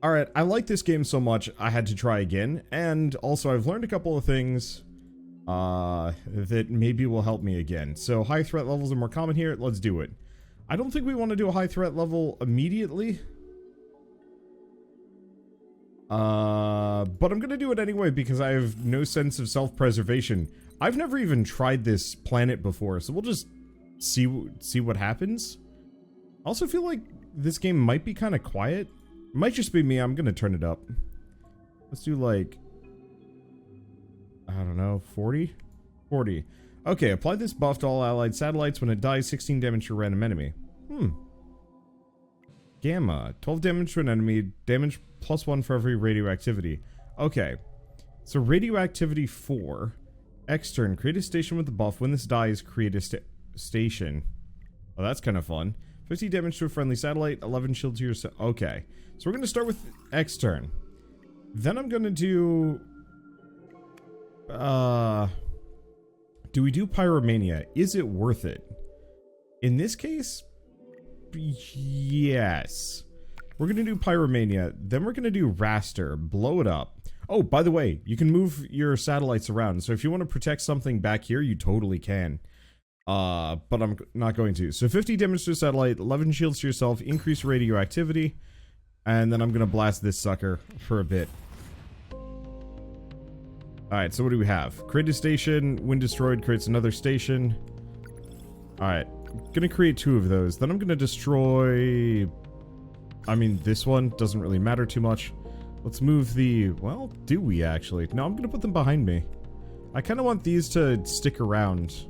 Alright, I like this game so much, I had to try again, and also I've learned a couple of things that maybe will help me again. So high threat levels are more common here, let's do it. I don't think we want to do a high threat level immediately. But I'm gonna do it anyway because I have no sense of self-preservation. I've never even tried this planet before, so we'll just see what happens. I also feel like this game might be kind of quiet. It might just be me, I'm gonna turn it up. Let's do like, I don't know, 40? 40. Okay, apply this buff to all allied satellites. When it dies, 16 damage to a random enemy. Gamma. 12 damage to an enemy. Damage +1 for every radioactivity. Okay. So radioactivity 4. Extern. Create a station with the buff. When this dies, create a station. Oh, that's kind of fun. 50 damage to a friendly satellite. 11 shield to your... Okay. So we're going to start with extern. Then I'm going to do... do we do Pyromania? Is it worth it? In this case, yes. We're gonna do Pyromania, then we're gonna do Raster, blow it up. Oh, by the way, you can move your satellites around, so if you want to protect something back here, you totally can. But I'm not going to. So 50 damage to a satellite, 11 shields to yourself, increase radioactivity, and then I'm gonna blast this sucker for a bit. Alright, so what do we have? Create a station, when destroyed creates another station. Alright, gonna create 2 of those. Then I'm gonna destroy... I mean, this one doesn't really matter too much. Let's move the... Well, do we actually? No, I'm gonna put them behind me. I kind of want these to stick around.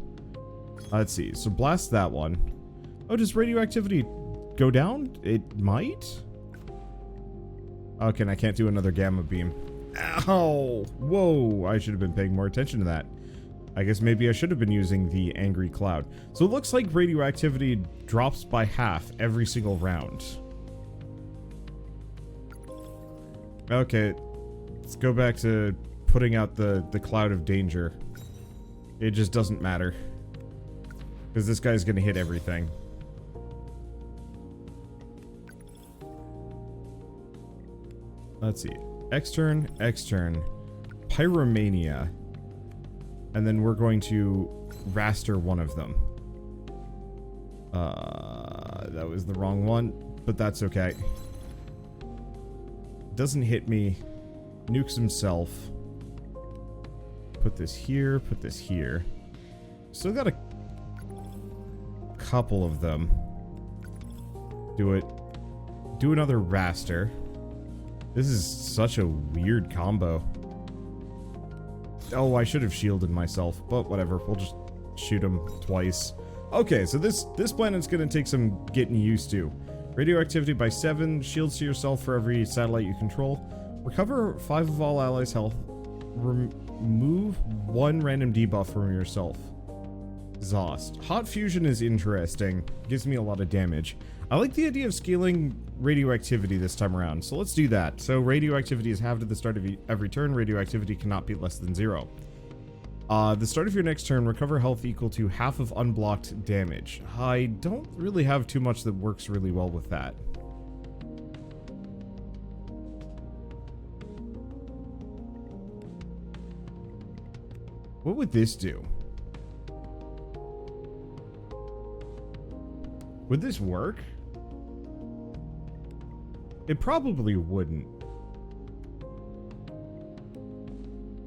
Let's see, so blast that one. Oh, does radioactivity go down? It might? Okay, and I can't do another gamma beam. Ow! Whoa, I should have been paying more attention to that. I guess maybe I should have been using the angry cloud. So it looks like radioactivity drops by half every single round. Okay, let's go back to putting out the cloud of danger. It just doesn't matter. Because this guy's gonna hit everything. Let's see. Extern, extern, Pyromania, and then we're going to raster one of them. That was the wrong one, but that's okay. Doesn't hit me. Nukes himself. Put this here, put this here. Still got a couple of them. Do it. Do another raster. This is such a weird combo. Oh, I should have shielded myself, but whatever. We'll just shoot him twice. Okay, so this planet's gonna take some getting used to. Radioactivity by 7, shields to yourself for every satellite you control. Recover 5 of all allies' health. Remove 1 random debuff from yourself. Exhaust. Hot fusion is interesting. Gives me a lot of damage. I like the idea of scaling radioactivity this time around, so let's do that. So radioactivity is halved at the start of every turn. Radioactivity cannot be less than 0. The start of your next turn, recover health equal to half of unblocked damage. I don't really have too much that works really well with that. What would this do? Would this work? It probably wouldn't.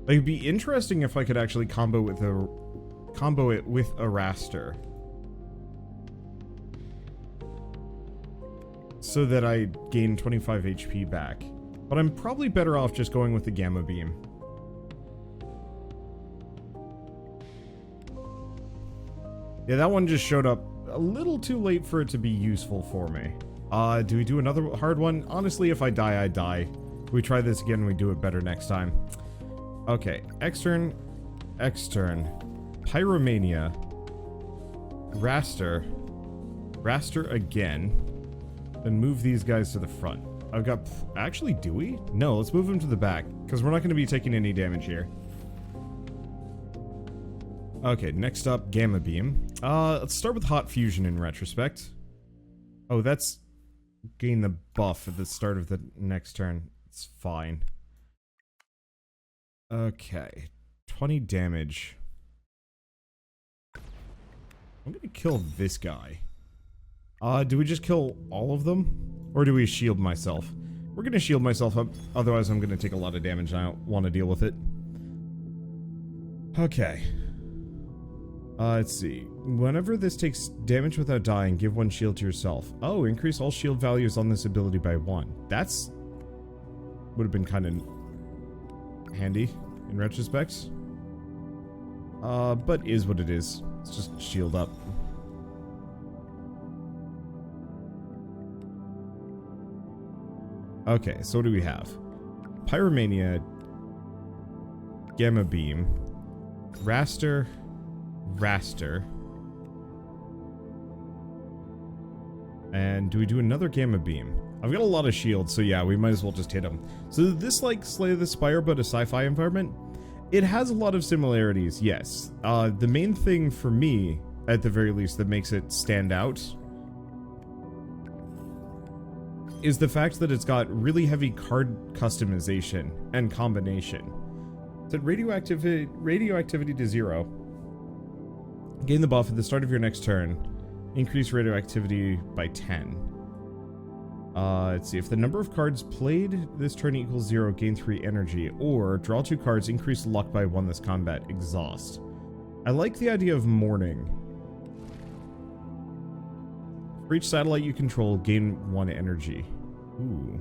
Like, it'd be interesting if I could actually combo it with a raster. So that I gain 25 HP back. But I'm probably better off just going with the gamma beam. Yeah, that one just showed up a little too late for it to be useful for me. Do we do another hard one? Honestly, if I die, I die. If we try this again, we do it better next time. Okay, extern, extern, Pyromania, raster, raster again, then move these guys to the front. I've got, actually, do we? No, let's move them to the back, because we're not going to be taking any damage here. Okay, next up, gamma beam. Let's start with hot fusion in retrospect. Oh, that's gain the buff at the start of the next turn. It's fine. Okay. 20 damage. I'm gonna kill this guy. Do we just kill all of them? Or do we shield myself? We're gonna shield myself up, otherwise I'm gonna take a lot of damage and I don't want to deal with it. Okay. Let's see. Whenever this takes damage without dying, give one shield to yourself. Oh, increase all shield values on this ability by 1. That's... would have been kind of handy in retrospect. But is what it is. Let's just shield up. Okay, so what do we have? Pyromania, Gamma Beam, Raster, and do we do another Gamma Beam? I've got a lot of shields, so yeah, we might as well just hit them. So this, like, Slay the Spire, but a sci-fi environment? It has a lot of similarities, yes. The main thing for me, at the very least, that makes it stand out is the fact that it's got really heavy card customization and combination. Set radioactivity to 0. Gain the buff at the start of your next turn. Increase radioactivity by 10. Let's see. If the number of cards played this turn equals 0, gain 3 energy. Or, draw 2 cards, increase luck by 1 this combat. Exhaust. I like the idea of mourning. For each satellite you control, gain 1 energy. Ooh.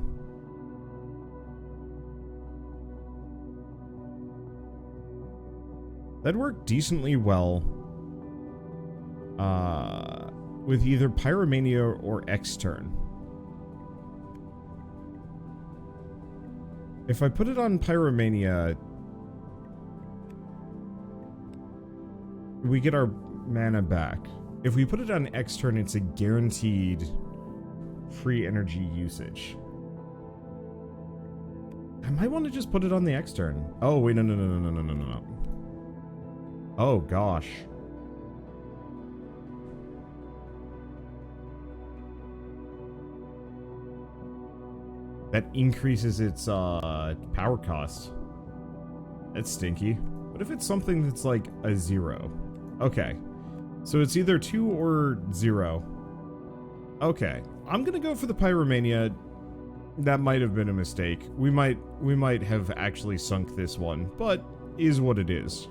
That worked decently well. With either Pyromania or X-Turn. If I put it on Pyromania, we get our mana back. If we put it on X-Turn, it's a guaranteed free energy usage. I might want to just put it on the X-Turn. Oh, wait, no. Oh, gosh. That increases its power cost. That's stinky. What if it's something that's like a 0? Okay. So it's either 2 or 0. Okay. I'm gonna go for the Pyromania. That might have been a mistake. We might have actually sunk this one, but is what it is.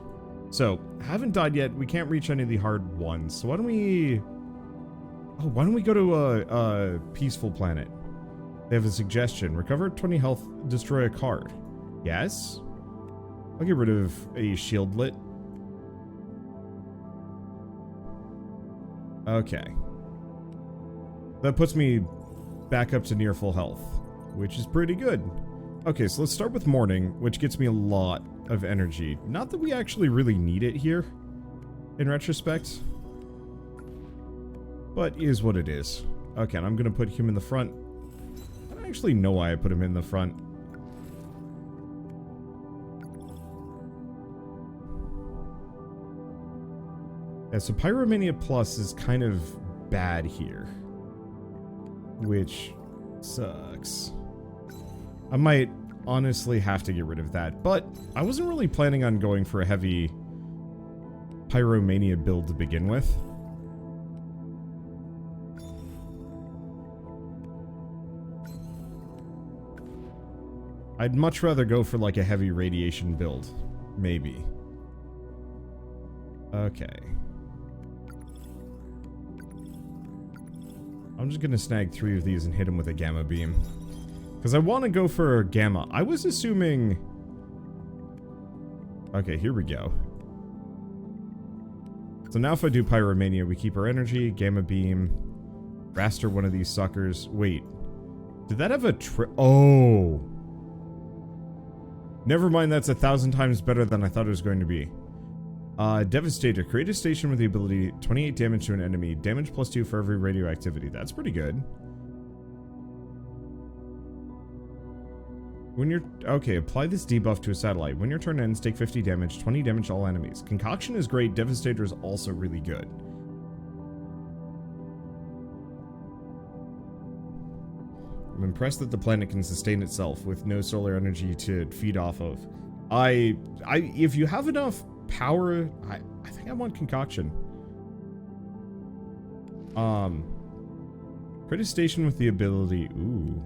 So, haven't died yet. We can't reach any of the hard ones. So why don't we... oh, why don't we go to a peaceful planet? They have a suggestion. Recover 20 health, destroy a card. Yes? I'll get rid of a shieldlet. Okay. That puts me back up to near full health, which is pretty good. Okay, so let's start with Mourning, which gets me a lot of energy. Not that we actually really need it here, in retrospect. But is what it is. Okay, and I'm gonna put him in the front. I don't actually know why I put him in the front. Yeah, so Pyromania Plus is kind of bad here. Which sucks. I might honestly have to get rid of that, but I wasn't really planning on going for a heavy Pyromania build to begin with. I'd much rather go for like a heavy radiation build. Maybe. Okay. I'm just gonna snag 3 of these and hit him with a Gamma Beam. Because I want to go for Gamma. I was assuming... okay, here we go. So now if I do Pyromania, we keep our energy, Gamma Beam, Raster one of these suckers. Wait. Did that have a oh! Never mind, that's 1,000 times better than I thought it was going to be. Devastator. Create a station with the ability 28 damage to an enemy. Damage +2 for every radioactivity. That's pretty good. When you're... okay, apply this debuff to a satellite. When your turn ends, take 50 damage, 20 damage to all enemies. Concoction is great. Devastator is also really good. impressed that the planet can sustain itself with no solar energy to feed off of. If you have enough power, I think I want concoction. Create a station with the ability, ooh.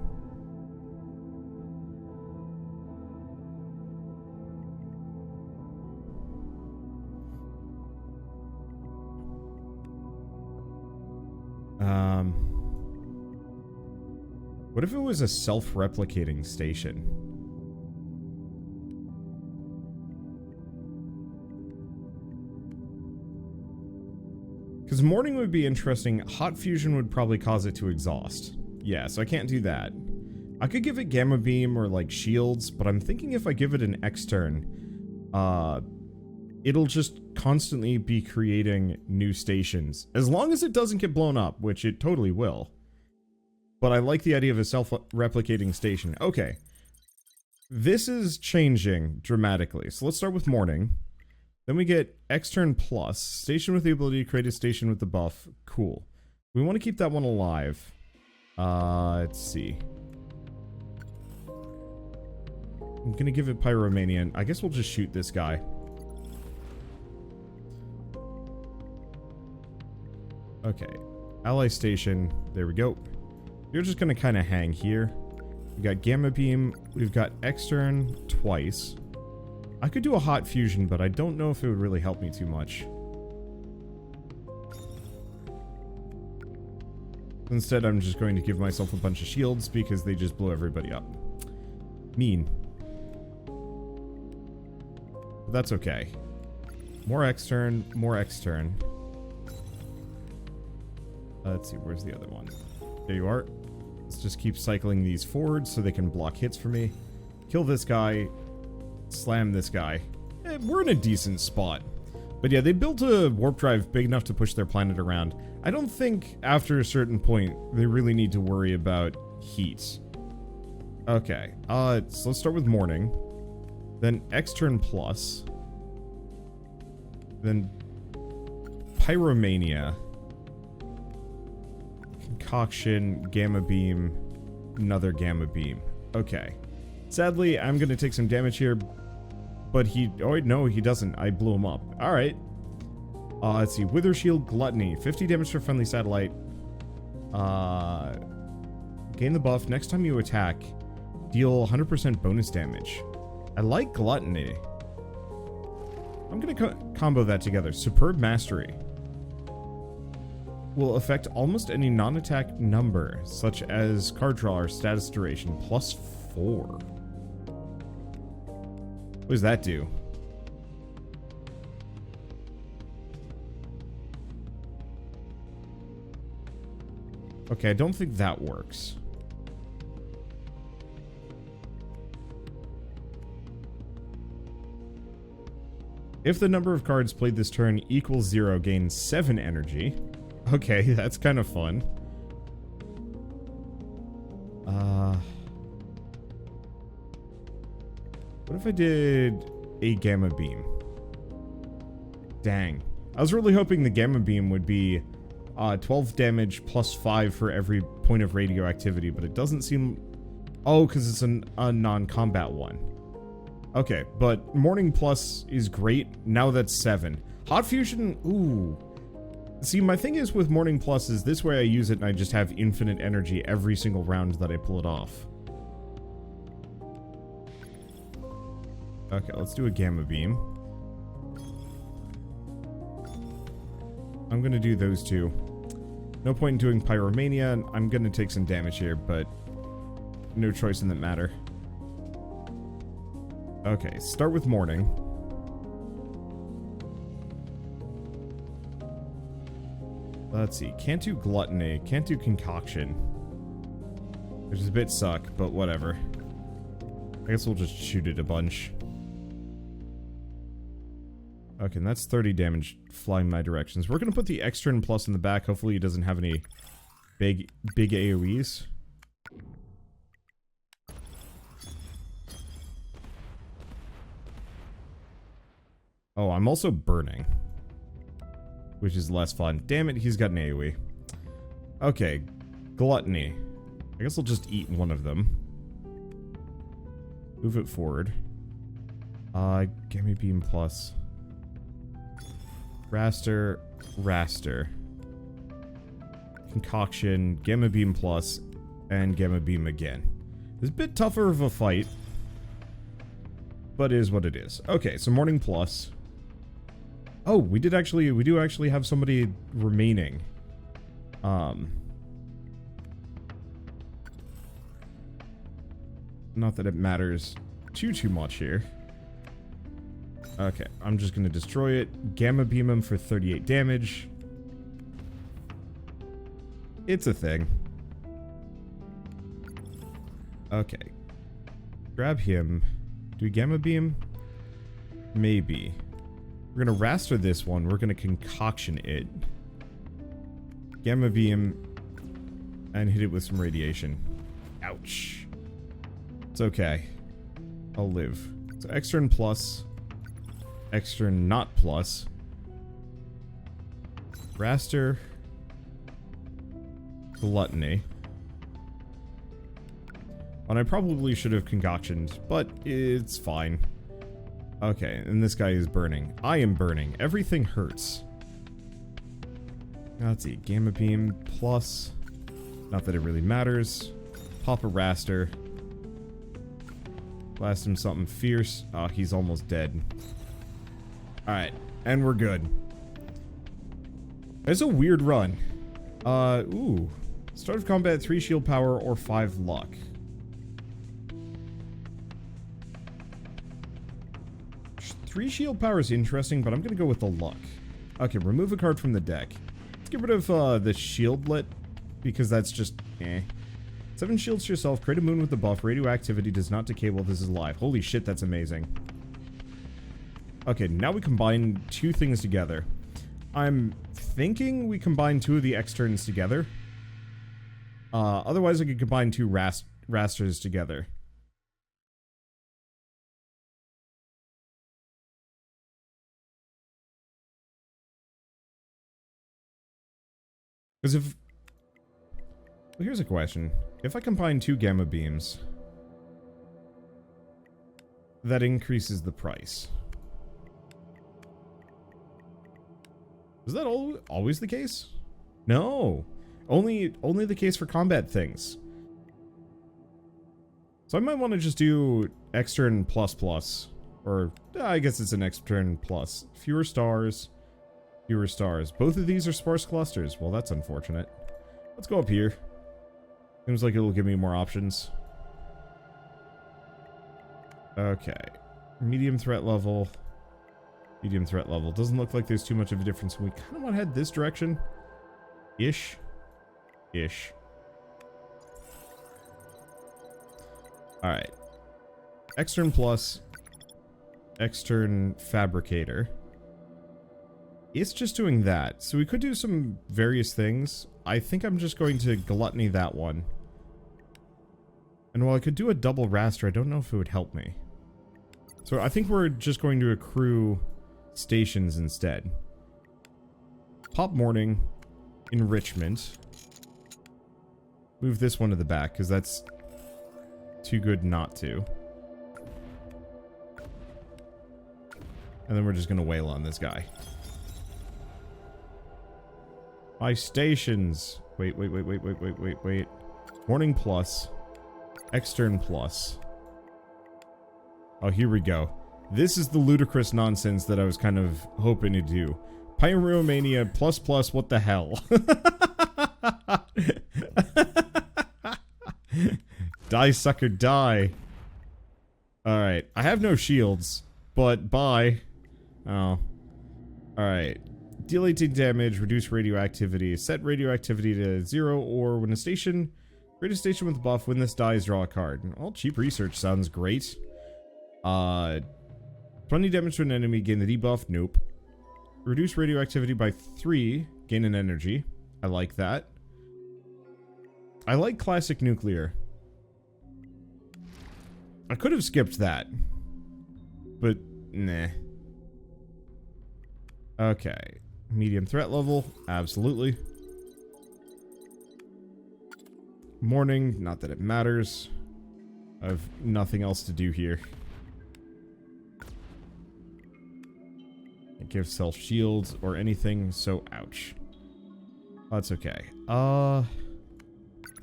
What if it was a self-replicating station? Because morning would be interesting. Hot fusion would probably cause it to exhaust. Yeah, so I can't do that. I could give it gamma beam or like shields, but I'm thinking if I give it an extern, it'll just constantly be creating new stations. As long as it doesn't get blown up, which it totally will. But I like the idea of a self-replicating station. Okay. This is changing dramatically. So let's start with morning. Then we get extern plus. Station with the ability to create a station with the buff. Cool. We want to keep that one alive. Let's see. I'm gonna give it Pyromania. I guess we'll just shoot this guy. Okay. Ally station. There we go. You're just gonna kind of hang here. We got Gamma Beam. We've got Extern twice. I could do a Hot Fusion, but I don't know if it would really help me too much. Instead, I'm just going to give myself a bunch of shields because they just blow everybody up. Mean. But that's okay. More Extern, more Extern. Let's see, where's the other one? There you are. Let's just keep cycling these forward so they can block hits for me. Kill this guy. Slam this guy. We're in a decent spot. But yeah, they built a warp drive big enough to push their planet around. I don't think after a certain point they really need to worry about heat. Okay, so let's start with morning. Then Extern plus. Then Pyromania. Concoction, Gamma Beam, another Gamma Beam. Okay. Sadly, I'm gonna take some damage here, but oh wait, no, he doesn't. I blew him up. Alright. Let's see. Wither Shield, Gluttony. 50 damage for friendly satellite. Gain the buff. Next time you attack, deal 100% bonus damage. I like Gluttony. I'm gonna combo that together. Superb Mastery. Will affect almost any non-attack number, such as card draw or status duration, +4. What does that do? Okay, I don't think that works. If the number of cards played this turn equals 0, gain 7 energy. Okay, that's kind of fun. What if I did a Gamma Beam? Dang. I was really hoping the Gamma Beam would be 12 damage +5 for every point of radioactivity, but it doesn't seem... Oh, because it's a non-combat one. Okay, but Morning Plus is great. Now that's 7. Hot Fusion, ooh. See, my thing is with Morning Plus is this way I use it and I just have infinite energy every single round that I pull it off. Okay, let's do a Gamma Beam. I'm gonna do those two. No point in doing Pyromania. I'm gonna take some damage here, but no choice in that matter. Okay, start with Morning. Let's see. Can't do Gluttony. Can't do Concoction. Which is a bit suck, but whatever. I guess we'll just shoot it a bunch. Okay, and that's 30 damage flying my directions. We're gonna put the Extern Plus in the back. Hopefully he doesn't have any big AoEs. Oh, I'm also burning. Which is less fun. Damn it, he's got an AoE. Okay. Gluttony. I guess I'll just eat one of them. Move it forward. Gamma beam plus. Raster. Concoction, gamma beam plus, and gamma beam again. It's a bit tougher of a fight, but it is what it is. Okay, so morning plus. Oh, we do actually have somebody remaining. Not that it matters too much here. Okay, I'm just gonna destroy it. Gamma beam him for 38 damage. It's a thing. Okay. Grab him. Do we gamma beam? Maybe. We're gonna raster this one. We're gonna concoction it. Gamma beam. And hit it with some radiation. Ouch. It's okay. I'll live. So extern plus. Extern not plus. Raster. Gluttony. And I probably should have concoctioned, but it's fine. Okay, and this guy is burning. I am burning. Everything hurts. Now, let's see. Gamma beam plus. Not that it really matters. Pop a raster. Blast him something fierce. Oh, he's almost dead. Alright, and we're good. It's a weird run. Ooh. Start of combat, 3 shield power or 5 luck. Three shield power is interesting, but I'm gonna go with the luck. Okay, remove a card from the deck. Let's get rid of the shieldlet, because that's just eh. 7 shields to yourself, create a moon with the buff, radioactivity does not decay while this is alive. Holy shit, that's amazing. Okay, now we combine 2 things together. I'm thinking we combine 2 of the externs together. Otherwise I could combine 2 rasters together. Because if... Well, here's a question. If I combine 2 gamma beams, that increases the price. Is that always the case? No. Only the case for combat things. So I might want to just do extern plus plus. Or, I guess it's an extern plus. Fewer stars. Fewer stars. Both of these are sparse clusters. Well, that's unfortunate. Let's go up here. Seems like it'll give me more options. Okay. Medium threat level. Medium threat level. Doesn't look like there's too much of a difference. We kind of want to head this direction. Ish. Alright. Extern plus. Extern fabricator. It's just doing that. So we could do some various things. I think I'm just going to gluttony that one. And while I could do a double raster, I don't know if it would help me. So I think we're just going to accrue stations instead. Pop morning. Enrichment. Move this one to the back, because that's too good not to. And then we're just going to wail on this guy. My stations. Wait. Morning plus. Extern plus. Oh, here we go. This is the ludicrous nonsense that I was kind of hoping to do. Pyromania plus plus, what the hell? Die, sucker, die. Alright, I have no shields, but bye. Oh. Alright. Deal 18 damage, reduce radioactivity, set radioactivity to 0, or when a station... Create a station with a buff, when this dies, draw a card. Well, cheap research sounds great. 20 damage to an enemy, gain the debuff, nope. Reduce radioactivity by 3, gain an energy. I like that. I like classic nuclear. I could have skipped that. But, nah. Okay. Medium threat level, absolutely. Morning, not that it matters. I have nothing else to do here. It gives self shields or anything, so ouch. That's okay.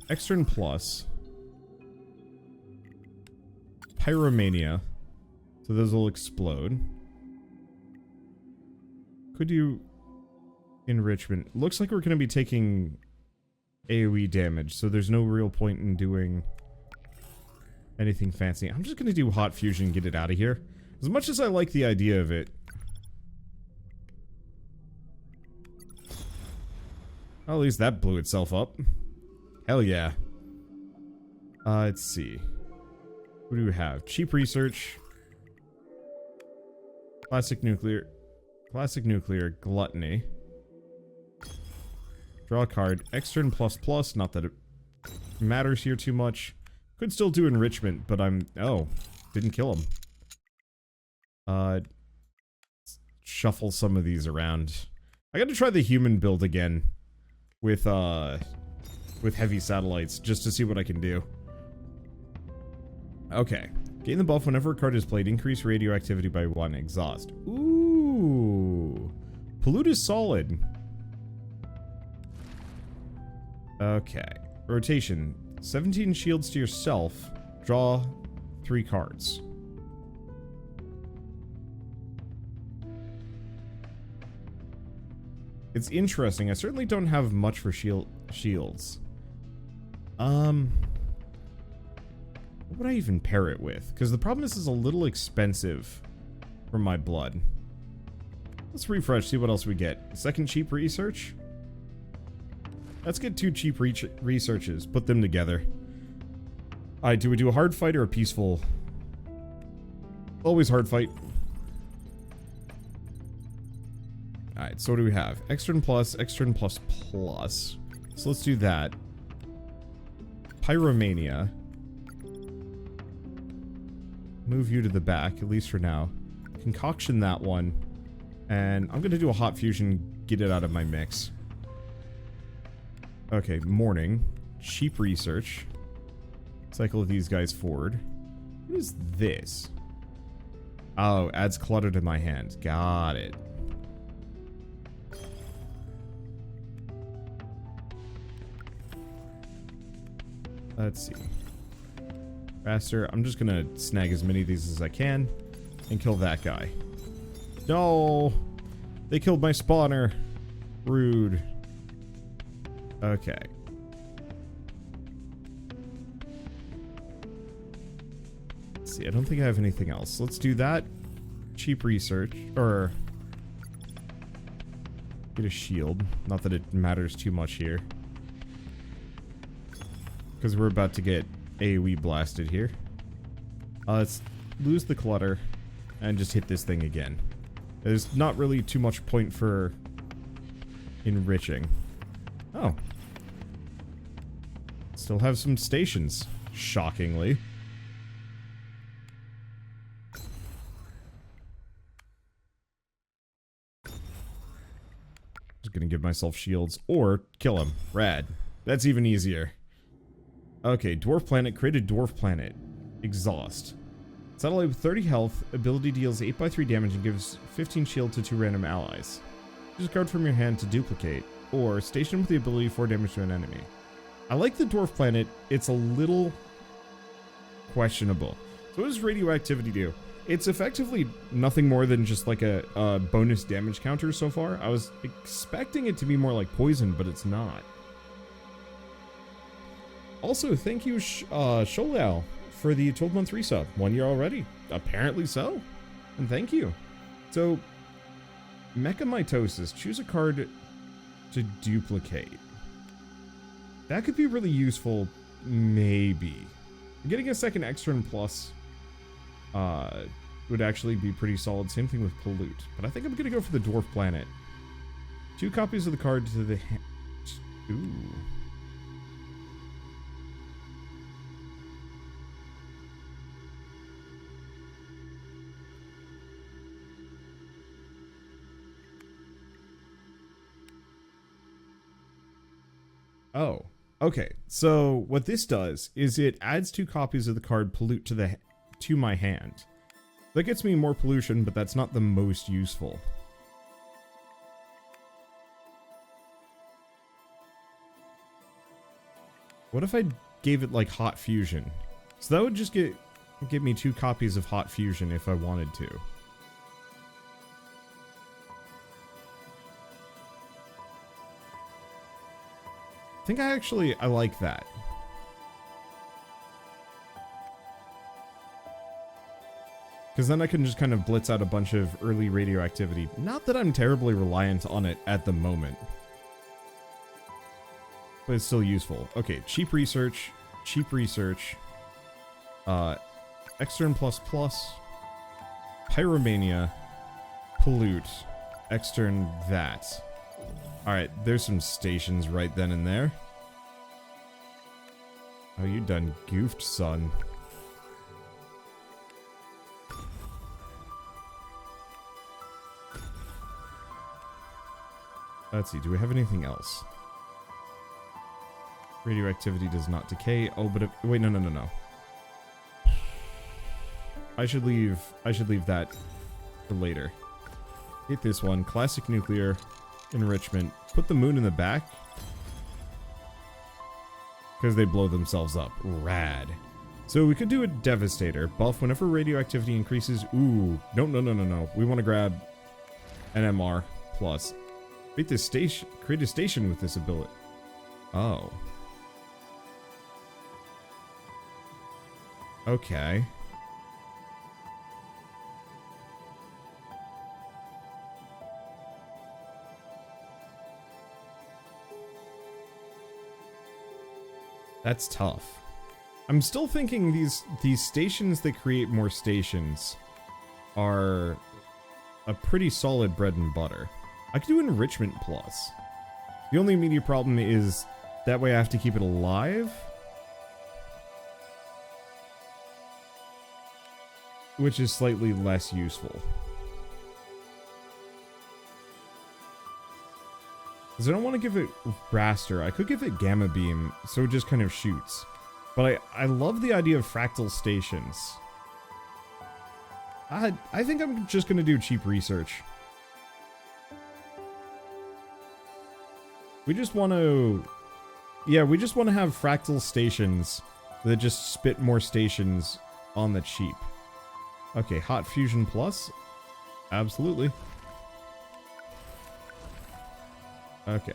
Extern plus. Pyromania. So those will explode. Could you... Enrichment. Looks like we're going to be taking AoE damage, so there's no real point in doing anything fancy. I'm just going to do Hot Fusion and get it out of here. As much as I like the idea of it. Well, at least that blew itself up. Hell yeah. Let's see. What do we have? Cheap research. Classic nuclear. Classic nuclear. Gluttony. Draw a card. Extern plus plus. Not that it matters here too much. Could still do enrichment, but I'm... Oh. Didn't kill him. Shuffle some of these around. I gotta try the human build again. With heavy satellites, just to see what I can do. Okay. Gain the buff whenever a card is played. Increase radioactivity by 1. Exhaust. Ooh. Pollute is solid. Okay. Rotation. 17 shields to yourself. Draw 3 cards. It's interesting. I certainly don't have much for shields. What would I even pair it with? Because the problem is it's a little expensive for my blood. Let's refresh, see what else we get. Second cheap research? Let's get 2 cheap researches. Put them together. Alright, do we do a hard fight or a peaceful? Always hard fight. Alright, so what do we have? Extern plus plus. So let's do that. Pyromania. Move you to the back, at least for now. Concoction that one. And I'm gonna do a hot fusion, get it out of my mix. Okay, morning. Cheap research. Cycle these guys forward. What is this? Oh, adds clutter to my hand. Got it. Let's see. Faster. I'm just gonna snag as many of these as I can and kill that guy. No! They killed my spawner. Rude. Okay. Let's see. I don't think I have anything else. Let's do that. Cheap research. Or... get a shield. Not that it matters too much here. Because we're about to get AoE blasted here. Let's lose the clutter and just hit this thing again. There's not really too much point for enriching. Oh. Still have some stations, shockingly. Just gonna give myself shields or kill him. Rad. That's even easier. Okay, dwarf planet. Create a dwarf planet. Exhaust. Satellite with 30 health. Ability deals 8/3 damage and gives 15 shield to 2 random allies. Choose a card from your hand to duplicate. Or station with the ability 4 damage to an enemy. I like the dwarf planet. It's a little questionable. So what does radioactivity do? It's effectively nothing more than just like a bonus damage counter so far. I was expecting it to be more like poison, but it's not. Also, thank you, Sholal, for the 12-month resub. 1 year already. Apparently so. And thank you. So, Mechamitosis. Choose a card to duplicate. That could be really useful, maybe. Getting a second extern plus would actually be pretty solid. Same thing with Pollute. But I think I'm going to go for the Dwarf Planet. 2 copies of the card to the hand. Ooh. Oh. Okay, so what this does is it adds 2 copies of the card Pollute to my hand. That gets me more pollution, but that's not the most useful. What if I gave it like Hot Fusion? So that would just give me 2 copies of Hot Fusion if I wanted to. I think I like that. Because then I can just kind of blitz out a bunch of early radioactivity. Not that I'm terribly reliant on it at the moment. But it's still useful. Okay, cheap research. Extern plus plus. Pyromania. Pollute. Extern that. Alright, there's some stations right then and there. Oh, you done goofed, son. Let's see, do we have anything else? Radioactivity does not decay. Oh, but wait, no. I should leave that for later. Hit this one. Classic nuclear enrichment. Put the moon in the back. Because they blow themselves up. Rad. So we could do a Devastator. Buff whenever radioactivity increases. Ooh. No. We want to grab an MR plus. Create a station with this ability. Oh. Okay. That's tough. I'm still thinking these stations that create more stations are a pretty solid bread and butter. I could do Enrichment Plus. The only immediate problem is that way I have to keep it alive. Which is slightly less useful. Because I don't want to give it Raster. I could give it Gamma Beam, so it just kind of shoots. But I love the idea of fractal stations. I think I'm just going to do cheap research. We just want to... Yeah, we just want to have fractal stations that just spit more stations on the cheap. Okay, Hot Fusion Plus? Absolutely. Okay.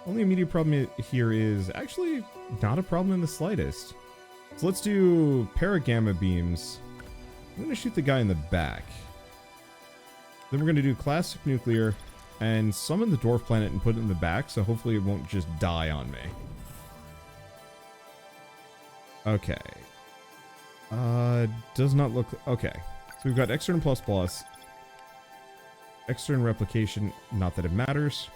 Only immediate problem here is actually not a problem in the slightest. So let's do Paragamma Beams. I'm going to shoot the guy in the back. Then we're going to do Classic Nuclear and summon the Dwarf Planet and put it in the back, so hopefully it won't just die on me. Okay. Does not look... Okay. So we've got Extern Plus Plus. Extern Replication, not that it matters.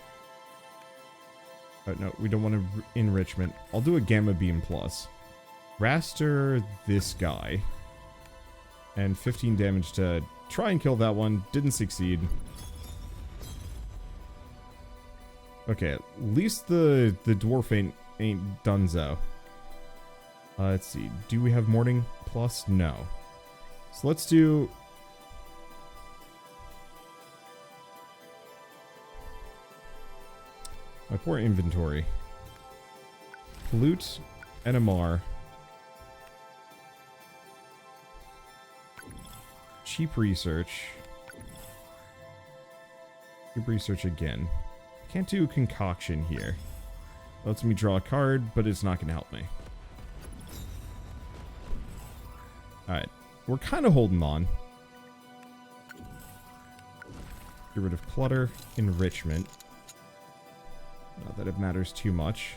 No, we don't want Enrichment. I'll do a Gamma Beam Plus. Raster this guy. And 15 damage to try and kill that one. Didn't succeed. Okay, at least the dwarf ain't donezo. Let's see. Do we have Morning Plus? No. So let's do... My poor inventory. Pollute, NMR. Cheap research. Cheap research again. Can't do concoction here. Lets me draw a card, but it's not going to help me. Alright. We're kind of holding on. Get rid of clutter. Enrichment. Not that it matters too much.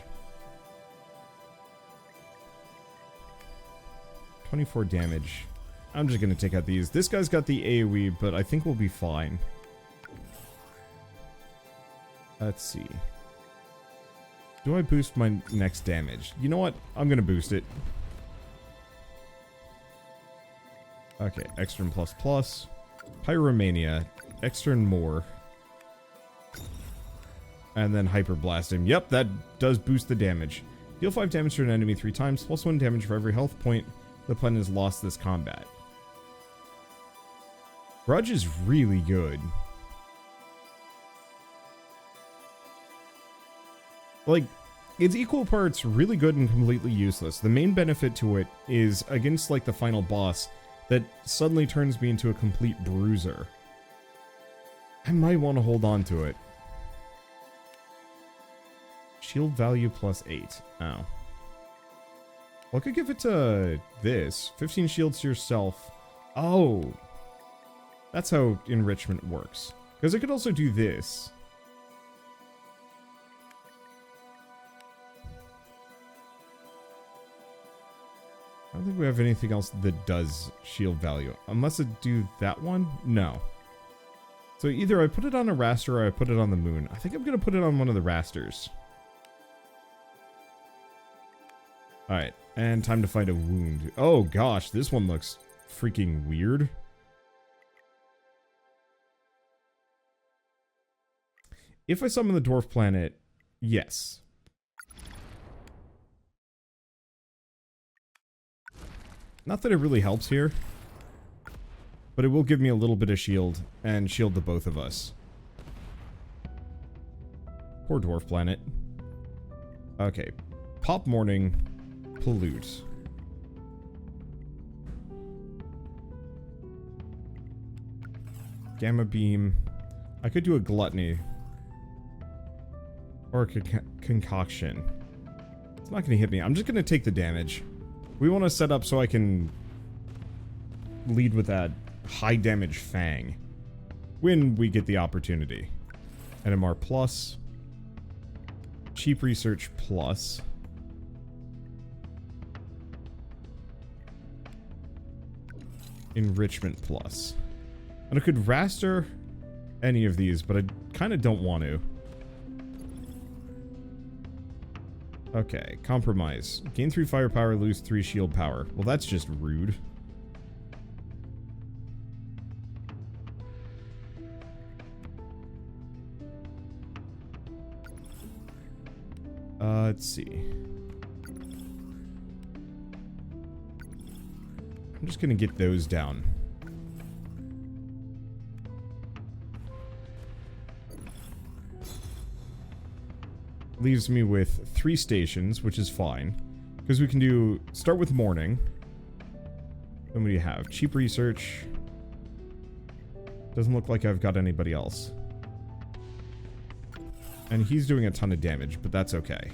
24 damage. I'm just going to take out these. This guy's got the AoE, but I think we'll be fine. Let's see. Do I boost my next damage? You know what? I'm going to boost it. Okay, Extern Plus Plus. Pyromania. Extern more. And then Hyper Blast him. Yep, that does boost the damage. Deal 5 damage to an enemy 3 times, plus 1 damage for every health point the planet has lost this combat. Grudge is really good. Like, it's equal parts really good and completely useless. The main benefit to it is against, like, the final boss that suddenly turns me into a complete bruiser. I might want to hold on to it. Shield value plus 8. Oh. Well, I could give it to this. 15 shields to yourself. Oh. That's how enrichment works. Because I could also do this. I don't think we have anything else that does shield value. Unless it do that one? No. So either I put it on a raster or I put it on the moon. I think I'm going to put it on one of the rasters. Alright, and time to find a wound. Oh gosh, this one looks freaking weird. If I summon the dwarf planet, yes. Not that it really helps here, but it will give me a little bit of shield, and shield the both of us. Poor dwarf planet. Okay, pop morning, pollute. Gamma beam. I could do a gluttony. Or a concoction. It's not going to hit me. I'm just going to take the damage. We want to set up so I can lead with that high damage Fang when we get the opportunity. NMR plus. Cheap research plus. Enrichment plus. And I could raster any of these, but I kind of don't want to. Okay, compromise. Gain 3 firepower, lose 3 shield power. Well, that's just rude. Let's see. I'm just gonna get those down. Leaves me with 3 stations, which is fine. Because we can do... Start with morning. Then what do you have? Cheap research. Doesn't look like I've got anybody else. And he's doing a ton of damage, but that's okay.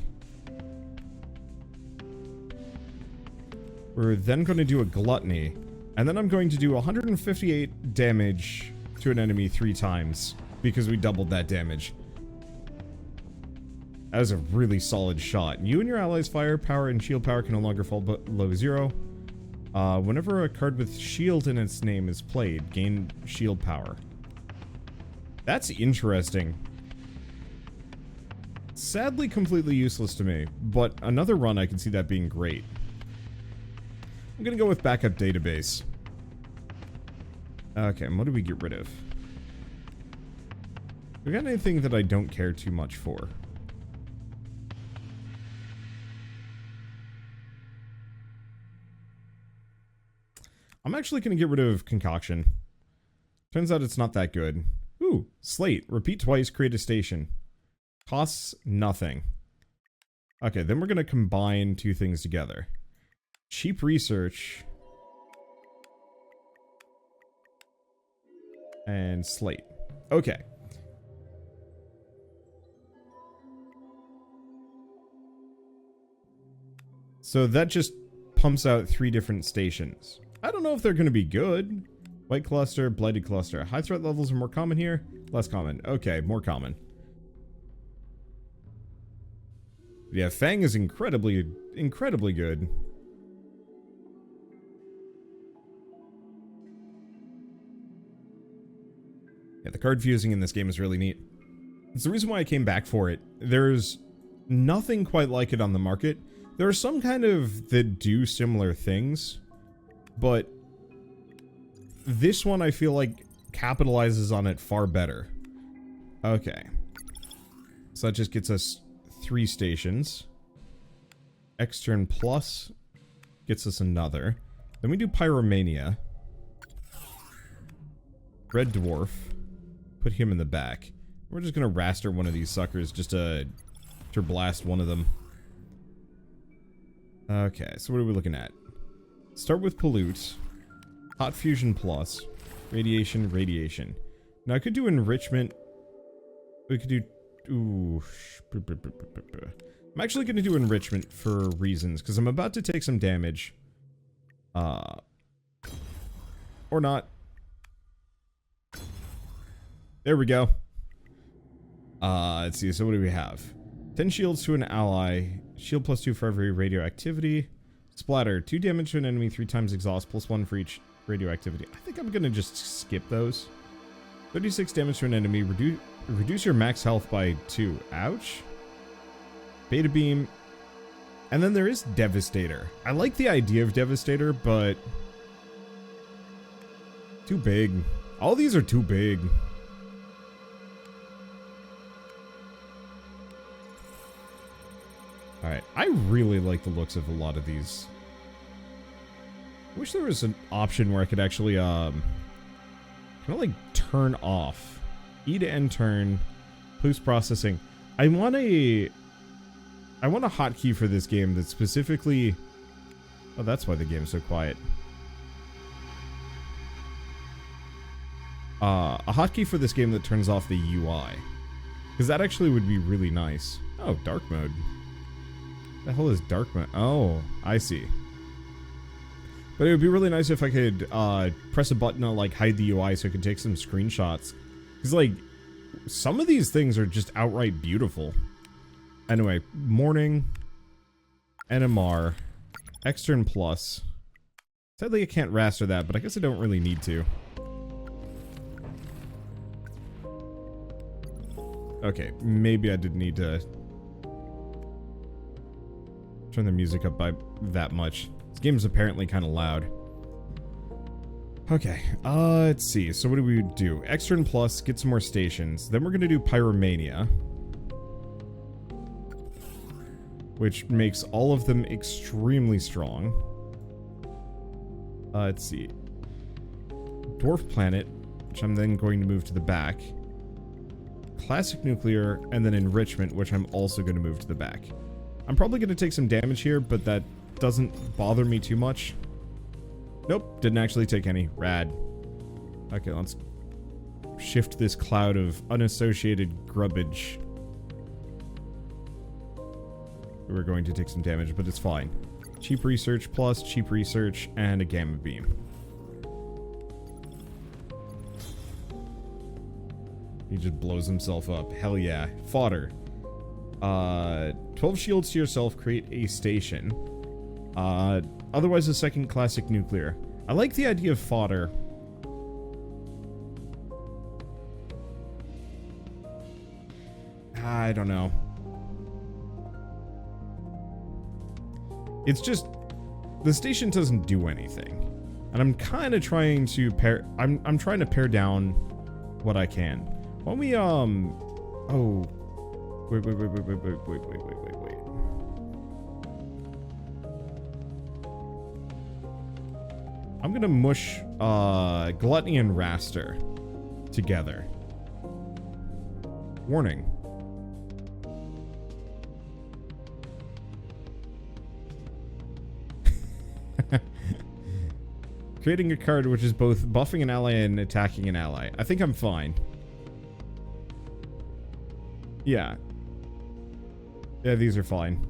We're then going to do a gluttony. And then I'm going to do 158 damage to an enemy 3 times. Because we doubled that damage. That was a really solid shot. You and your allies' firepower and shield power can no longer fall below 0. Whenever a card with shield in its name is played, gain shield power. That's interesting. Sadly, completely useless to me, but another run I can see that being great. I'm gonna go with backup database. Okay, and what do we get rid of? We got anything that I don't care too much for? I'm actually going to get rid of Concoction. Turns out it's not that good. Ooh, Slate. Repeat twice, create a station. Costs nothing. Okay, then we're going to combine 2 things together. Cheap research. And Slate. Okay. So that just pumps out 3 different stations. I don't know if they're going to be good. White cluster, blighted cluster. High threat levels are more common here. Less common. Okay, more common. Yeah, Fang is incredibly good. Yeah, the card fusing in this game is really neat. It's the reason why I came back for it. There's nothing quite like it on the market. There are some kind of that do similar things. But this one I feel like capitalizes on it far better. Okay. So that just gets us 3 stations. Extern Plus gets us another. Then we do Pyromania. Red Dwarf. Put him in the back. We're just gonna raster one of these suckers just to blast one of them. Okay, so what are we looking at? Start with Pollute. Hot Fusion Plus. Radiation, Radiation. Now I could do Enrichment. We could do... Ooh. I'm actually going to do Enrichment for reasons, because I'm about to take some damage. Or not. There we go. Let's see, so what do we have? 10 shields to an ally. Shield plus 2 for every radioactivity. Splatter. 2 damage to an enemy, 3 times exhaust, plus 1 for each radioactivity. I think I'm going to just skip those. 36 damage to an enemy. Reduce your max health by 2. Ouch. Beta Beam. And then there is Devastator. I like the idea of Devastator, but... too big. All these are too big. Alright, I really like the looks of a lot of these. I wish there was an option where I could actually, kind of like turn off. E to end turn. Post processing. I want a hotkey for this game that specifically... Oh, that's why the game's so quiet. A hotkey for this game that turns off the UI. Because that actually would be really nice. Oh, dark mode. The hell is dark mode? Oh, I see. But it would be really nice if I could press a button to like hide the UI so I could take some screenshots. Because like, some of these things are just outright beautiful. Anyway, Morning, NMR, Extern Plus. Sadly I can't raster that, but I guess I don't really need to. Okay, maybe I didn't need to turn the music up by that much. This game is apparently kind of loud. Okay, let's see. So what do we do? Extern Plus, get some more stations. Then we're going to do Pyromania, which makes all of them extremely strong. Let's see. Dwarf Planet, which I'm then going to move to the back. Classic Nuclear, and then Enrichment, which I'm also going to move to the back. I'm probably going to take some damage here, but that doesn't bother me too much. Nope, didn't actually take any. Rad. Okay, let's shift this cloud of unassociated grubbage. We're going to take some damage, but it's fine. Cheap Research Plus, Cheap Research, and a Gamma Beam. He just blows himself up. Hell yeah. Fodder. 12 shields to yourself, create a station. Otherwise a second classic nuclear. I like the idea of fodder. I don't know. It's just, the station doesn't do anything. And I'm kind of trying to I'm trying to pare down what I can. Why don't we, oh. Wait. I'm gonna mush, Gluttony and Raster together. Warning. Creating a card which is both buffing an ally and attacking an ally. I think I'm fine. Yeah. Yeah, these are fine.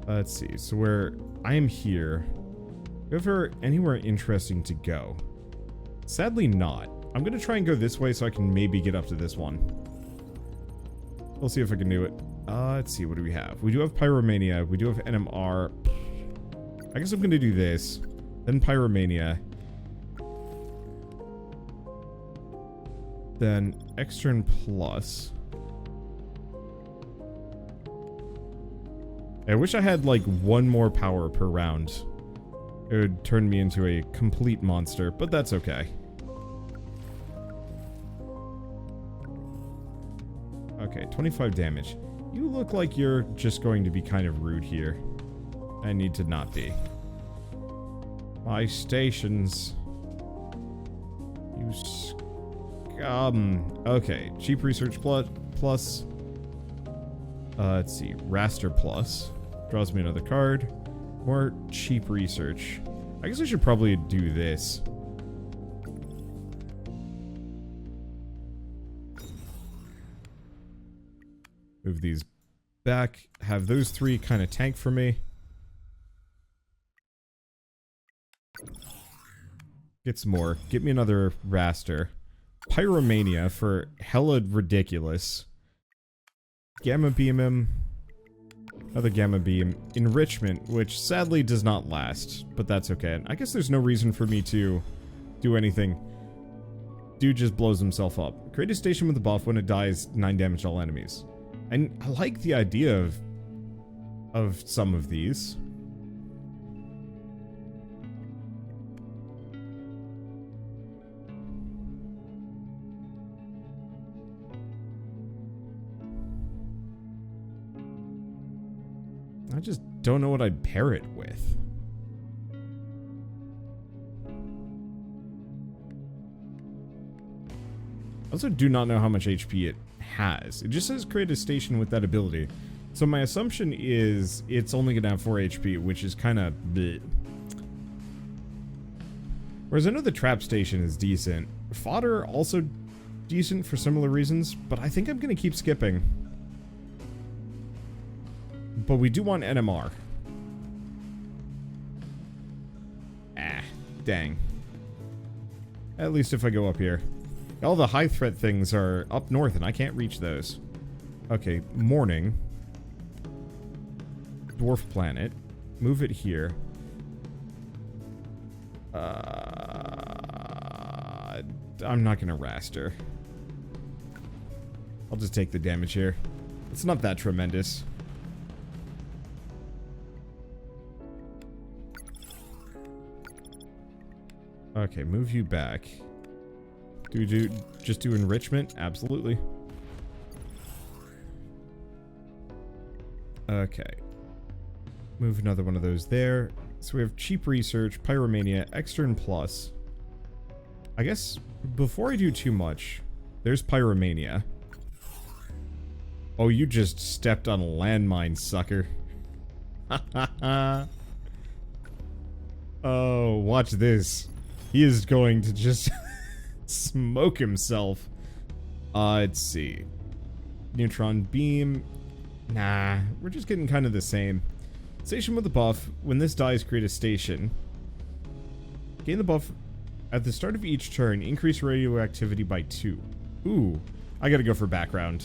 Let's see. So I am here. Ever anywhere interesting to go? Sadly not. I'm gonna try and go this way so I can maybe get up to this one. We'll see if I can do it. Let's see. What do we have? We do have Pyromania. We do have NMR. I guess I'm gonna do this. Then Pyromania. Then Extern Plus. I wish I had like one more power per round. It would turn me into a complete monster, but that's okay. Okay, 25 damage. You look like you're just going to be kind of rude here. I need to not be. My stations. You scum. Okay, cheap research plus. Let's see, raster plus. Draws me another card. More cheap research. I guess I should probably do this. Move these back. Have those three kind of tank for me. Get some more. Get me another raster. Pyromania for hella ridiculous. Gamma beam him. Another gamma beam. Enrichment, which sadly does not last, but that's okay. I guess there's no reason for me to do anything. Dude just blows himself up. Create a station with a buff. When it dies, 9 damage to all enemies. And I like the idea of some of these. I just don't know what I'd pair it with. I also do not know how much HP it has. It just says create a station with that ability. So my assumption is it's only going to have 4 HP, which is kind of bleh. Whereas I know the trap station is decent. Fodder also decent for similar reasons, but I think I'm going to keep skipping. But we do want NMR. Ah, dang. At least if I go up here. All the high threat things are up north and I can't reach those. Okay, morning. Dwarf planet. Move it here. I'm not gonna raster. I'll just take the damage here. It's not that tremendous. Okay, move you back. Just do enrichment? Absolutely. Okay. Move another one of those there. So we have cheap research, pyromania, extern plus. I guess before I do too much, there's pyromania. Oh, you just stepped on a landmine, sucker. Oh, watch this. He is going to just smoke himself. Let's see. Neutron beam. Nah, we're just getting kind of the same. Station with a buff. When this dies, create a station. Gain the buff at the start of each turn. Increase radioactivity by 2. Ooh, I gotta go for background.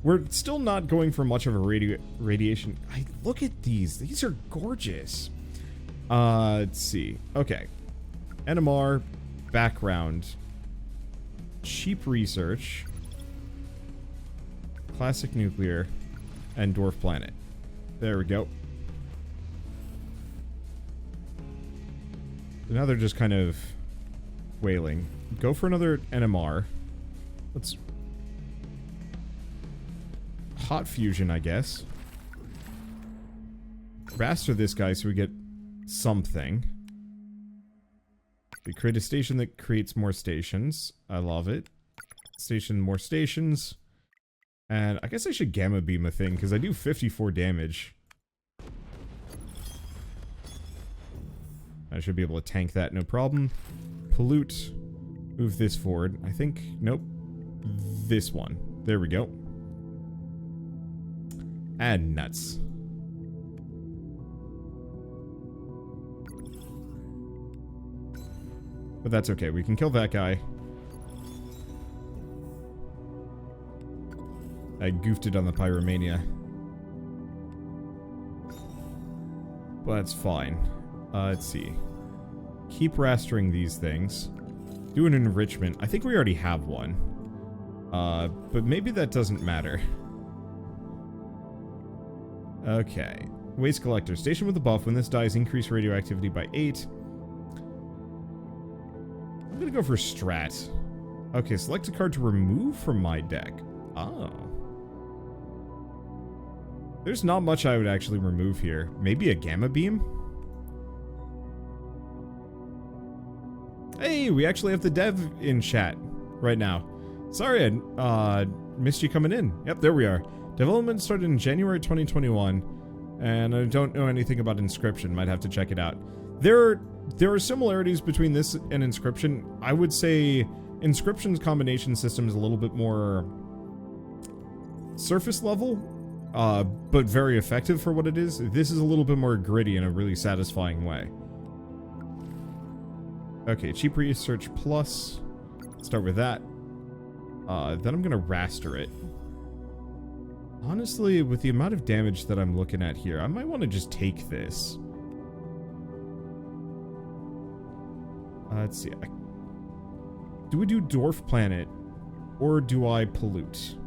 We're still not going for much of a radiation. Look at these. These are gorgeous. Let's see. Okay. NMR, background, cheap research, classic nuclear, and dwarf planet. There we go. Now they're just kind of wailing. Go for another NMR. Let's... hot fusion, I guess. Raster this guy so we get something. We create a station that creates more stations. I love it. Station, more stations. And I guess I should gamma beam a thing, because I do 54 damage. I should be able to tank that, no problem. Pollute. Move this forward. I think, nope. This one. There we go. And nuts. But that's okay. We can kill that guy. I goofed it on the pyromania. But that's fine. Let's see. Keep rastering these things. Do an enrichment. I think we already have one. But maybe that doesn't matter. Okay. Waste collector. Station with a buff. When this dies, increase radioactivity by 8. I'm gonna go for strat. Okay, select a card to remove from my deck. Oh. There's not much I would actually remove here. Maybe a Gamma Beam? Hey, we actually have the dev in chat right now. Sorry, I missed you coming in. Yep, there we are. Development started in January 2021, and I don't know anything about Inscription. Might have to check it out. There are similarities between this and Inscription. I would say Inscription's combination system is a little bit more surface level, but very effective for what it is. This is a little bit more gritty in a really satisfying way. Okay, cheap research plus. Start with that. Then I'm gonna raster it. Honestly, with the amount of damage that I'm looking at here, I might want to just take this. Let's see. Do we do Dwarf Planet, or do I pollute?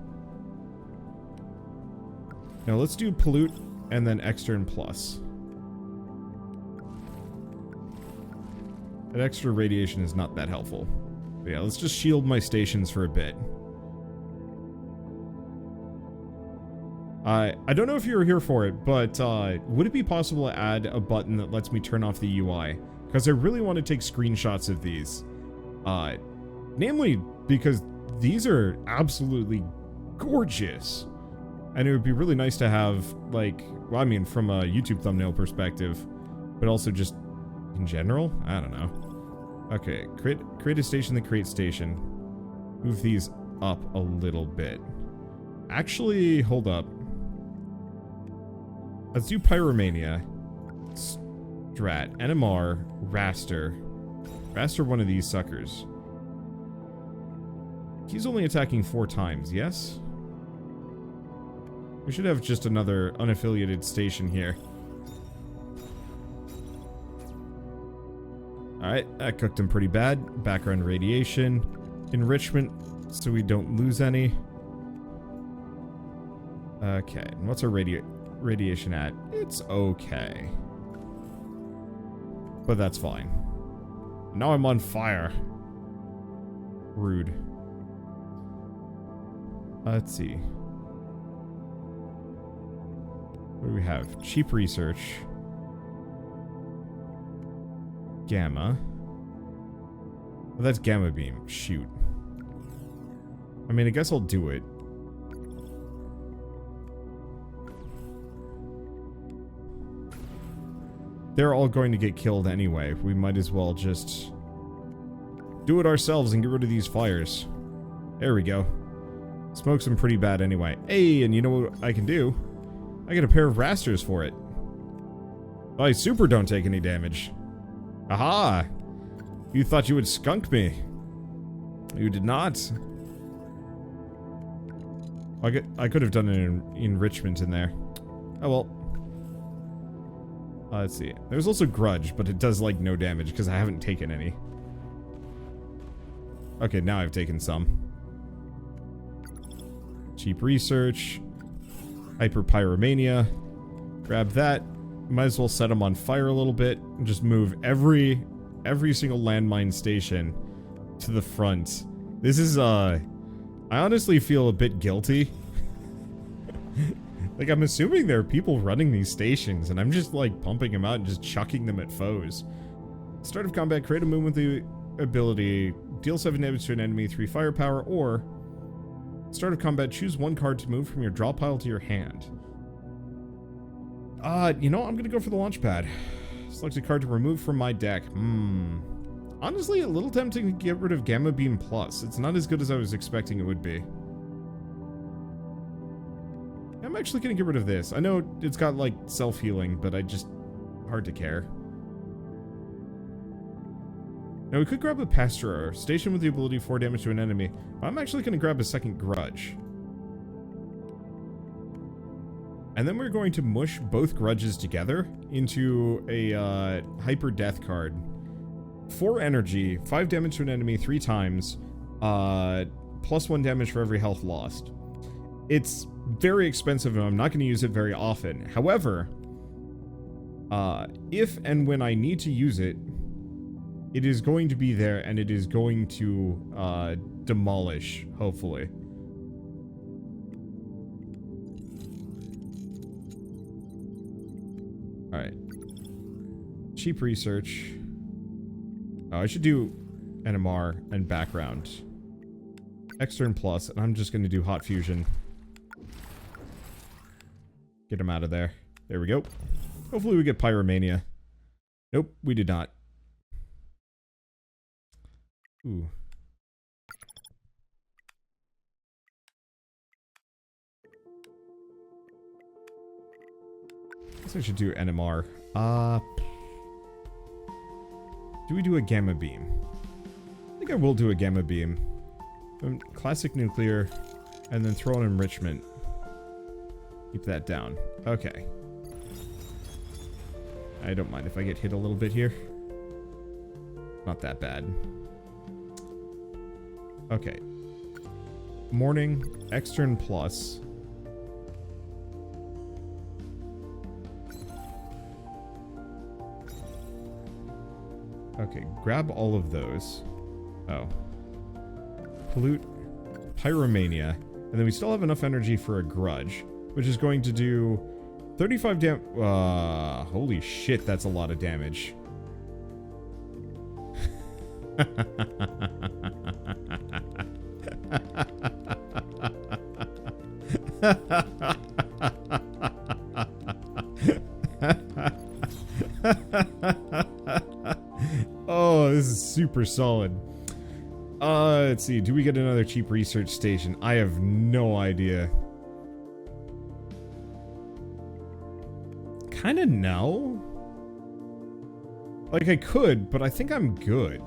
No, let's do pollute and then extern plus. That extra radiation is not that helpful. But yeah, let's just shield my stations for a bit. I don't know if you were here for it, but would it be possible to add a button that lets me turn off the UI? Because I really want to take screenshots of these. Namely, because these are absolutely gorgeous. And it would be really nice to have, like, well, I mean, from a YouTube thumbnail perspective, but also just in general? I don't know. Okay, create a station, then create station. Move these up a little bit. Actually, hold up. Let's do Pyromania. Strat, NMR, Raster. Raster one of these suckers. He's only attacking 4 times, yes? We should have just another unaffiliated station here. Alright, that cooked him pretty bad. Background radiation. Enrichment, so we don't lose any. Okay, and what's our radiation at? It's okay. But that's fine. Now I'm on fire. Rude. Let's see. What do we have? Cheap research. Gamma. Well, that's Gamma Beam. Shoot. I mean, I guess I'll do it. They're all going to get killed anyway. We might as well just do it ourselves and get rid of these fires. There we go. Smokes them pretty bad anyway. Hey, and you know what I can do? I get a pair of rasters for it. I super don't take any damage. Aha! You thought you would skunk me. You did not. I could have done an enrichment in there. Oh well. Let's see. There's also Grudge, but it does, like, no damage because I haven't taken any. Okay, now I've taken some. Cheap research. Hyper Pyromania. Grab that. Might as well set them on fire a little bit and just move every single landmine station to the front. This is, I honestly feel a bit guilty. Like, I'm assuming there are people running these stations, and I'm just, like, pumping them out and just chucking them at foes. Start of combat, create a move with the ability, deal 7 damage to an enemy, 3 firepower, or start of combat, choose 1 card to move from your draw pile to your hand. You know, I'm gonna go for the launch pad. Select a card to remove from my deck. Honestly, a little tempting to get rid of Gamma Beam Plus. It's not as good as I was expecting it would be. I'm actually gonna get rid of this. I know it's got, like, self-healing, but hard to care. Now, we could grab a Pasturer, station with the ability 4 damage to an enemy, but I'm actually gonna grab a second Grudge. And then we're going to mush both Grudges together into a, Hyper Death card. 4 energy, 5 damage to an enemy 3 times, plus 1 damage for every health lost. It's very expensive and I'm not going to use it very often. However, if and when I need to use it, It is going to be there, and it is going to demolish, hopefully. Alright. Cheap research. Oh, I should do NMR and background. Extern plus, and I'm just going to do hot fusion. Get him out of there. There we go. Hopefully we get pyromania. Nope, we did not. Ooh. Guess I should do NMR. Do we do a gamma beam? I think I will do a gamma beam. Classic nuclear, and then throw an enrichment. Keep that down. Okay. I don't mind if I get hit a little bit here. Not that bad. Okay. Morning, extern plus. Okay, grab all of those. Oh. Pollute, pyromania, and then we still have enough energy for a grudge, which is going to do 35 holy shit, that's a lot of damage. Oh, this is super solid. Let's see. Do we get another cheap research station? I have no idea. Kinda no. Like, I could, but I think I'm good.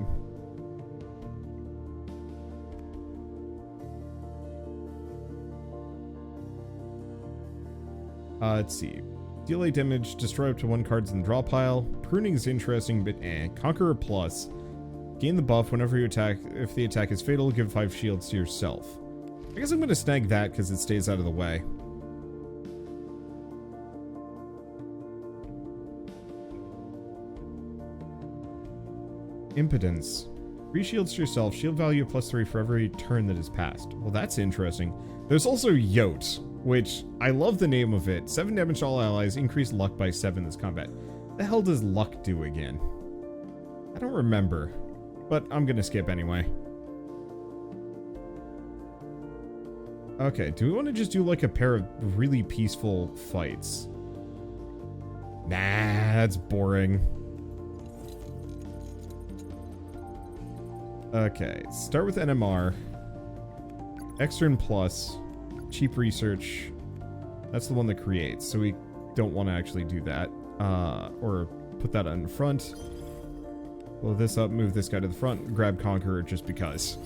Let's see. Deal 8 damage, destroy up to 1 cards in the draw pile. Pruning is interesting, but eh. Conqueror plus. Gain the buff whenever you attack. If the attack is fatal, give 5 shields to yourself. I guess I'm going to snag that because it stays out of the way. Impotence. 3 shields to yourself. Shield value +3 for every turn that is passed. Well, that's interesting. There's also Yote, which I love the name of it. 7 damage to all allies. Increase luck by 7 this combat. The hell does luck do again? I don't remember. But I'm gonna skip anyway. Okay, do we want to just do like a pair of really peaceful fights? Nah, that's boring. Okay, start with NMR. Extern plus. Cheap research. That's the one that creates, so we don't want to actually do that. Or put that in front. Blow this up, move this guy to the front, grab Conqueror just because.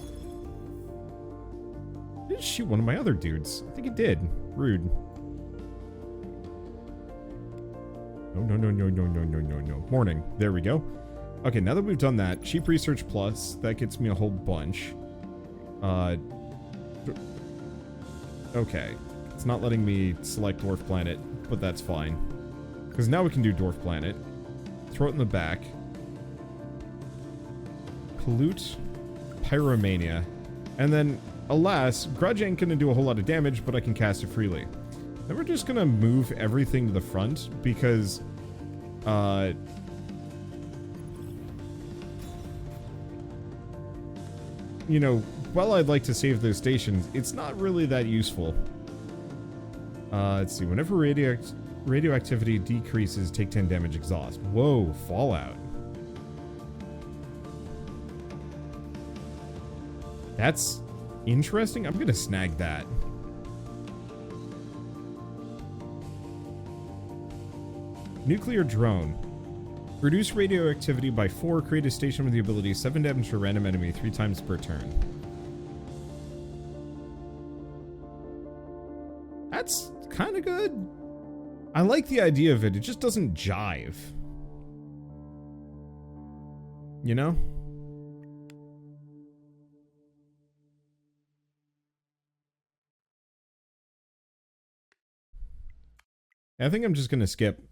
It didn't shoot one of my other dudes. I think it did. Rude. No, no, no, no, no, no, no, no, no. Morning. There we go. Okay, now that we've done that, cheap research plus, that gets me a whole bunch. Okay. It's not letting me select Dwarf Planet, but that's fine. Because now we can do Dwarf Planet. Throw it in the back. Pollute, pyromania, and then, alas, Grudge ain't gonna do a whole lot of damage, but I can cast it freely. Then we're just gonna move everything to the front, because, you know, while I'd like to save those stations, it's not really that useful. Let's see, whenever radioactivity decreases, take 10 damage exhaust. Whoa, Fallout. That's interesting. I'm gonna snag that. Nuclear drone. Reduce radioactivity by 4. Create a station with the ability 7 damage to a random enemy 3 times per turn. That's kind of good. I like the idea of it. It just doesn't jive. You know? I think I'm just gonna skip.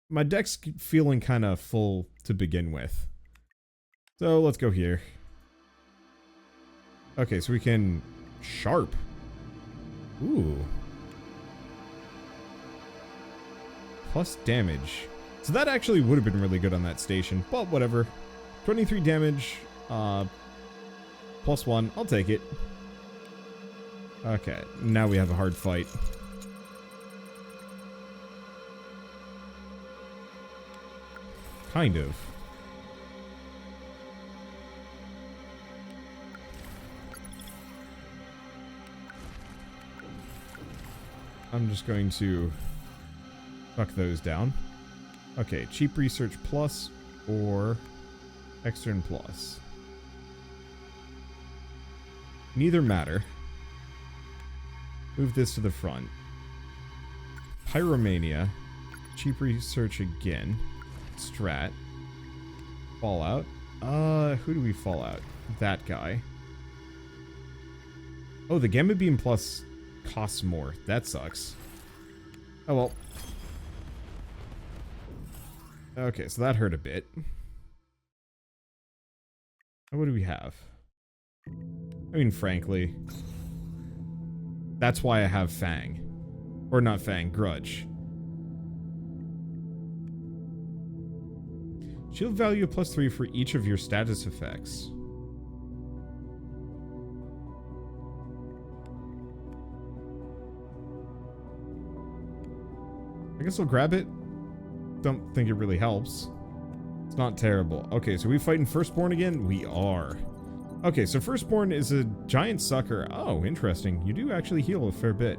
My deck's feeling kind of full to begin with. So let's go here. Okay, so we can sharp. Ooh. Plus damage. So that actually would have been really good on that station, but whatever. 23 damage, plus 1. I'll take it. Okay, now we have a hard fight. Kind of. I'm just going to fuck those down. Okay, cheap research plus or extern plus. Neither matter. Move this to the front. Pyromania. Cheap research again. Strat. Fallout. Who do we fall out? That guy. Oh, the Gamma Beam plus costs more. That sucks. Oh well. Okay, so that hurt a bit. What do we have? I mean, frankly, that's why I have Fang. Or not Fang, Grudge. Shield value plus 3 for each of your status effects. I guess I'll grab it. Don't think it really helps. It's not terrible. Okay, so we fighting Firstborn again? We are. Okay, so Firstborn is a giant sucker. Oh, interesting. You do actually heal a fair bit.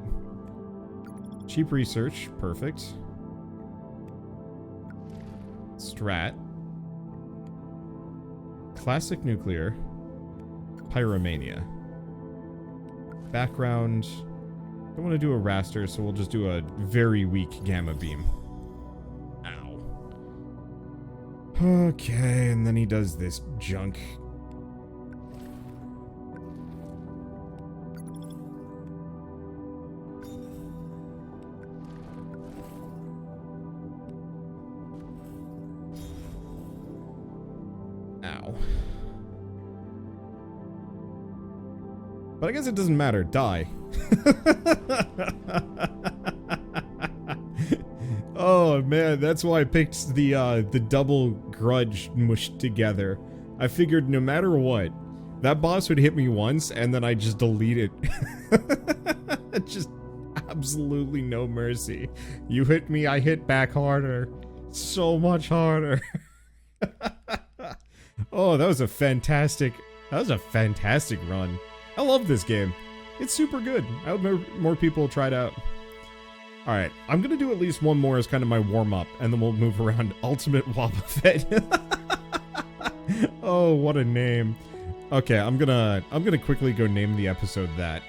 Cheap research. Perfect. Strat. Classic nuclear. Pyromania. Background. Don't want to do a raster, so we'll just do a very weak gamma beam. Ow. Okay, and then he does this junk. Ow. But I guess it doesn't matter. Die. Oh man, that's why I picked the double grudge mushed together. I figured no matter what, that boss would hit me once and then I just delete it. Just absolutely no mercy. You hit me, I hit back harder. So much harder. Oh, that was a fantastic run. I love this game. It's super good. I hope more people try it out. Alright, I'm gonna do at least one more as kind of my warm-up, and then we'll move around Ultimate Wobbuffet. Oh, what a name. Okay, I'm gonna quickly go name the episode that.